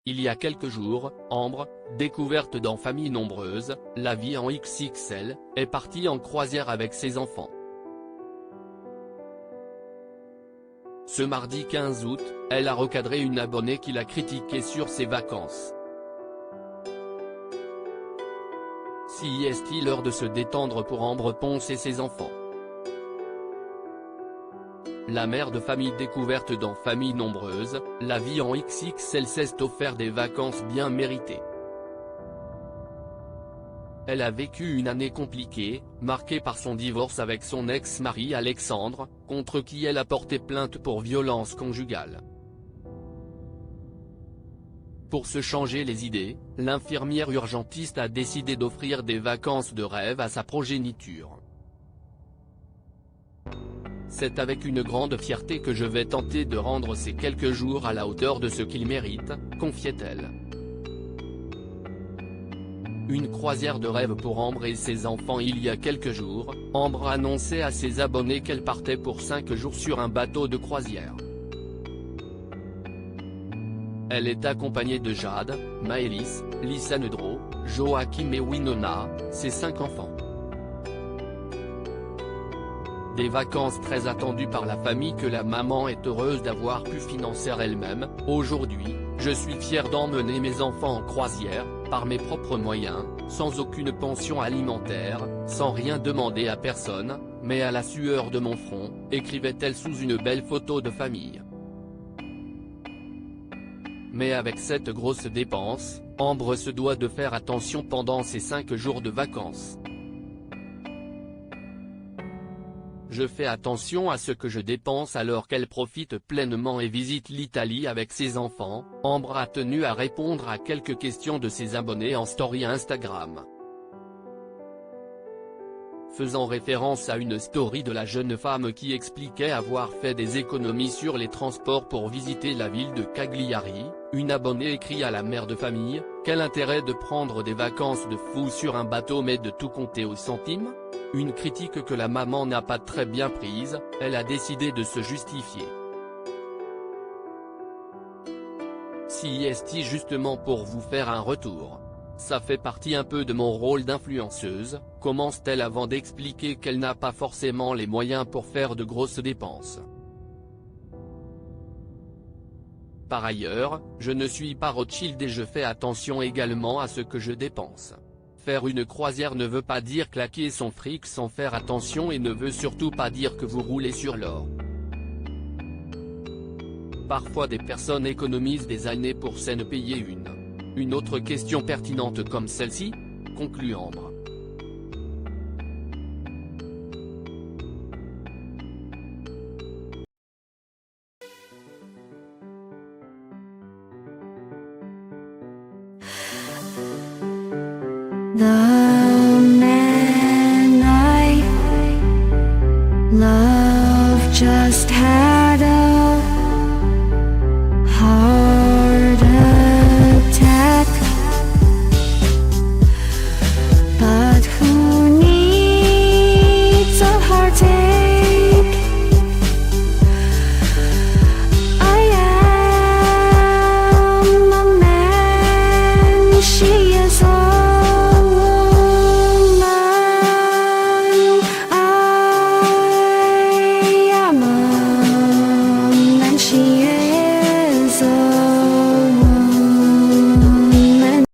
Il y a quelques jours, Ambre, découverte dans Famille nombreuse, la vie en XXL, est partie en croisière avec ses enfants. Ce mardi 15 août, elle a recadré une abonnée qui l'a critiquée sur ses vacances. Si est-il l'heure de se détendre pour Ambre Ponce et ses enfants? La mère de famille découverte dans Famille nombreuse, la vie en XXL s'est offert des vacances bien méritées. Elle a vécu une année compliquée, marquée par son divorce avec son ex-mari Alexandre, contre qui elle a porté plainte pour violence conjugale. Pour se changer les idées, l'infirmière urgentiste a décidé d'offrir des vacances de rêve à sa progéniture. C'est avec une grande fierté que je vais tenter de rendre ces quelques jours à la hauteur de ce qu'ils méritent, confiait-elle. Une croisière de rêve pour Ambre et ses enfants. Il y a quelques jours, Ambre annonçait à ses abonnés qu'elle partait pour 5 jours sur un bateau de croisière. Elle est accompagnée de Jade, Maëlys, Lisa Nedreau, Joachim et Winona, ses 5 enfants. Des vacances très attendues par la famille que la maman est heureuse d'avoir pu financer elle-même. Aujourd'hui, je suis fière d'emmener mes enfants en croisière, par mes propres moyens, sans aucune pension alimentaire, sans rien demander à personne, mais à la sueur de mon front, écrivait-elle sous une belle photo de famille. Mais avec cette grosse dépense, Ambre se doit de faire attention pendant ces 5 jours de vacances. Je fais attention à ce que je dépense alors qu'elle profite pleinement et visite l'Italie avec ses enfants. Ambre a tenu à répondre à quelques questions de ses abonnés en story Instagram. Faisant référence à une story de la jeune femme qui expliquait avoir fait des économies sur les transports pour visiter la ville de Cagliari, une abonnée écrit à la mère de famille: quel intérêt de prendre des vacances de fou sur un bateau mais de tout compter au centime? Une critique que la maman n'a pas très bien prise, elle a décidé de se justifier. Si est justement pour vous faire un retour. Ça fait partie un peu de mon rôle d'influenceuse, commence-t-elle avant d'expliquer qu'elle n'a pas forcément les moyens pour faire de grosses dépenses. Par ailleurs, je ne suis pas Rothschild et je fais attention également à ce que je dépense. Faire une croisière ne veut pas dire claquer son fric sans faire attention et ne veut surtout pas dire que vous roulez sur l'or. Parfois des personnes économisent des années pour s'en payer une. Une autre question pertinente comme celle-ci, conclut Ambre. The man I love just had